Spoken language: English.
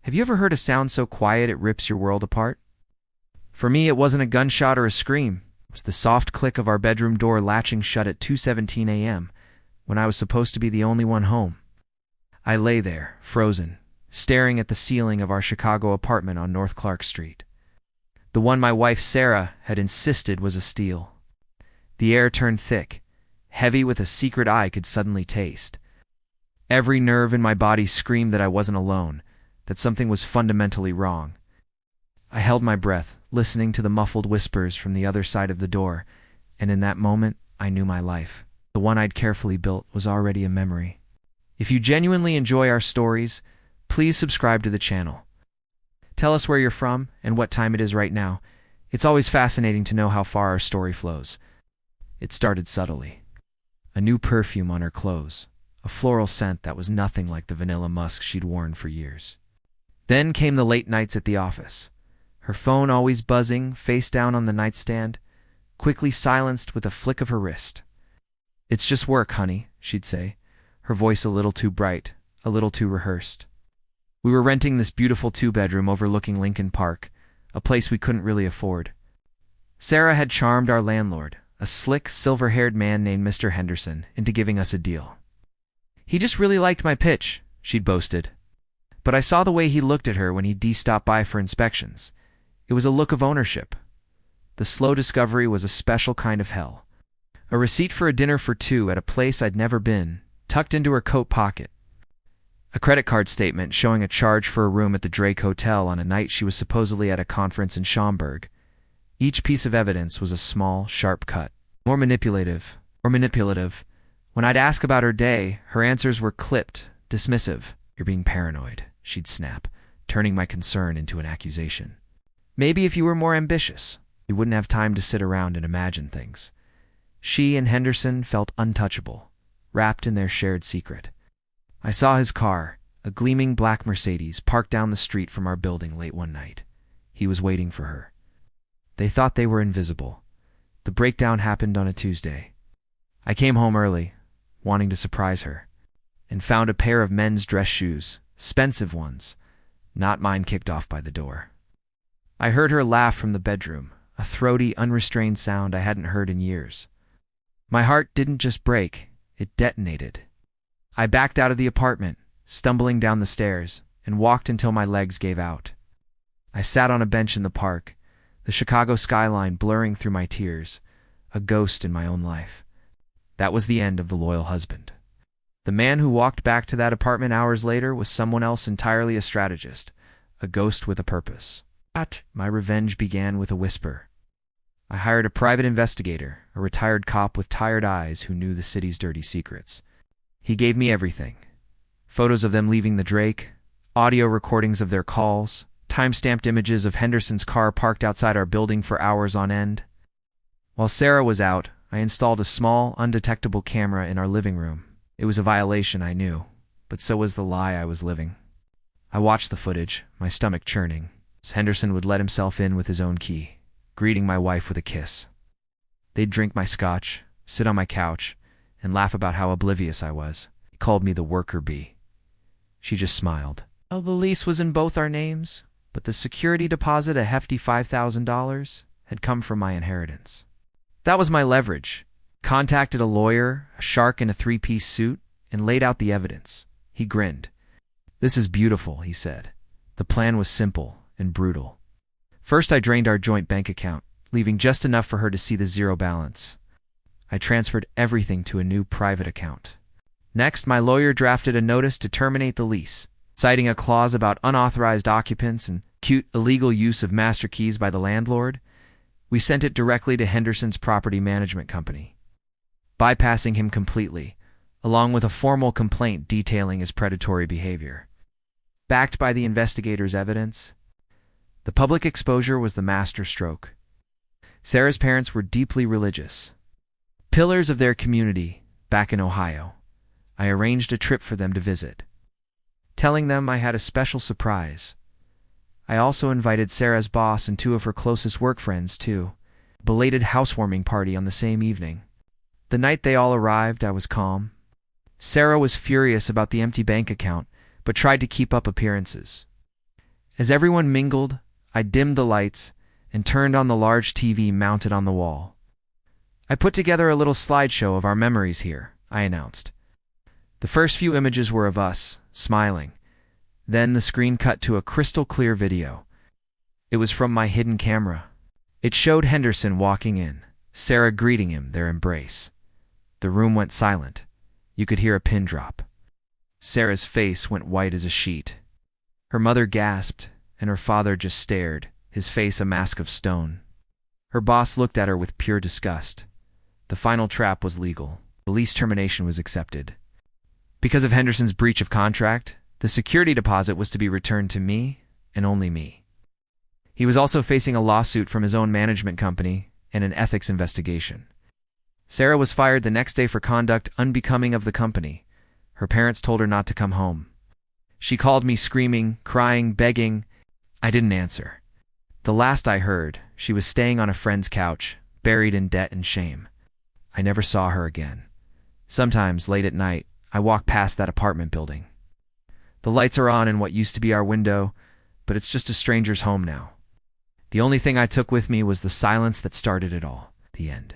Have you ever heard a sound so quiet it rips your world apart? For me, it wasn't a gunshot or a scream. It was the soft click of our bedroom door latching shut at 2:17 a.m., when I was supposed to be the only one home. I lay there, frozen, staring at the ceiling of our Chicago apartment on North Clark Street. The one my wife Sarah had insisted was a steal. The air turned thick, heavy with a secret I could suddenly taste. Every nerve in my body screamed that I wasn't alone, that something was fundamentally wrong. I held my breath, listening to the muffled whispers from the other side of the door, and in that moment, I knew my life, the one I'd carefully built, was already a memory. If you genuinely enjoy our stories, please subscribe to the channel. Tell us where you're from and what time it is right now. It's always fascinating to know how far our story flows. It started subtly. A new perfume on her clothes, a floral scent that was nothing like the vanilla musk she'd worn for years. Then came the late nights at the office. Her phone always buzzing, face down on the nightstand, quickly silenced with a flick of her wrist. "It's just work, honey," she'd say, her voice a little too bright, a little too rehearsed. We were renting this beautiful 2-bedroom overlooking Lincoln Park, a place we couldn't really afford. Sarah had charmed our landlord, a slick, silver-haired man named Mr. Henderson, into giving us a deal. "He just really liked my pitch," she'd boasted. But I saw the way he looked at her when he'd stopped by for inspections. It was a look of ownership. The slow discovery was a special kind of hell. A receipt for a dinner for two at a place I'd never been, tucked into her coat pocket. A credit card statement showing a charge for a room at the Drake Hotel on a night she was supposedly at a conference in Schaumburg. Each piece of evidence was a small, sharp cut. More manipulative. When I'd ask about her day, her answers were clipped, dismissive. "You're being paranoid," she'd snap, turning my concern into an accusation. "Maybe if you were more ambitious, you wouldn't have time to sit around and imagine things." She and Henderson felt untouchable, wrapped in their shared secret. I saw his car, a gleaming black Mercedes, parked down the street from our building late one night. He was waiting for her. They thought they were invisible. The breakdown happened on a Tuesday. I came home early, wanting to surprise her, and found a pair of men's dress shoes, expensive ones, not mine, kicked off by the door. I heard her laugh from the bedroom, a throaty, unrestrained sound I hadn't heard in years. My heart didn't just break, it detonated. I backed out of the apartment, stumbling down the stairs, and walked until my legs gave out. I sat on a bench in the park, the Chicago skyline blurring through my tears, a ghost in my own life. That was the end of the loyal husband. The man who walked back to that apartment hours later was someone else entirely, a strategist, a ghost with a purpose. My revenge began with a whisper. I hired a private investigator, a retired cop with tired eyes who knew the city's dirty secrets. He gave me everything. Photos of them leaving the Drake, audio recordings of their calls, time-stamped images of Henderson's car parked outside our building for hours on end. While Sarah was out, I installed a small, undetectable camera in our living room. It was a violation, I knew, but so was the lie I was living. I watched the footage, my stomach churning, as Henderson would let himself in with his own key, greeting my wife with a kiss. They'd drink my scotch, sit on my couch, and laugh about how oblivious I was. He called me the worker bee. She just smiled. Oh, the lease was in both our names, but the security deposit, a hefty $5,000, had come from my inheritance. That was my leverage. Contacted a lawyer, a shark in a 3-piece suit, and laid out the evidence. He grinned. "This is beautiful," he said. The plan was simple and brutal. First, I drained our joint bank account, leaving just enough for her to see the zero balance. I transferred everything to a new private account. Next, my lawyer drafted a notice to terminate the lease, citing a clause about unauthorized occupants and cute illegal use of master keys by the landlord. We sent it directly to Henderson's property management company, bypassing him completely, along with a formal complaint detailing his predatory behavior. Backed by the investigator's evidence, the public exposure was the master stroke. Sarah's parents were deeply religious, pillars of their community back in Ohio. I arranged a trip for them to visit, telling them I had a special surprise. I also invited Sarah's boss and 2 of her closest work friends to a belated housewarming party on the same evening. The night they all arrived, I was calm. Sarah was furious about the empty bank account, but tried to keep up appearances. As everyone mingled, I dimmed the lights and turned on the large TV mounted on the wall. I put together a little slideshow of our memories here, I announced. The first few images were of us, smiling. Then the screen cut to a crystal-clear video. It was from my hidden camera. It showed Henderson walking in, Sarah greeting him, their embrace. The room went silent. You could hear a pin drop. Sarah's face went white as a sheet. Her mother gasped, and her father just stared, his face a mask of stone. Her boss looked at her with pure disgust. The final trap was legal. The lease termination was accepted. Because of Henderson's breach of contract, the security deposit was to be returned to me, and only me. He was also facing a lawsuit from his own management company and an ethics investigation. Sarah was fired the next day for conduct unbecoming of the company. Her parents told her not to come home. She called me screaming, crying, begging. I didn't answer. The last I heard, she was staying on a friend's couch, buried in debt and shame. I never saw her again. Sometimes, late at night, I walk past that apartment building. The lights are on in what used to be our window, but it's just a stranger's home now. The only thing I took with me was the silence that started it all. The end.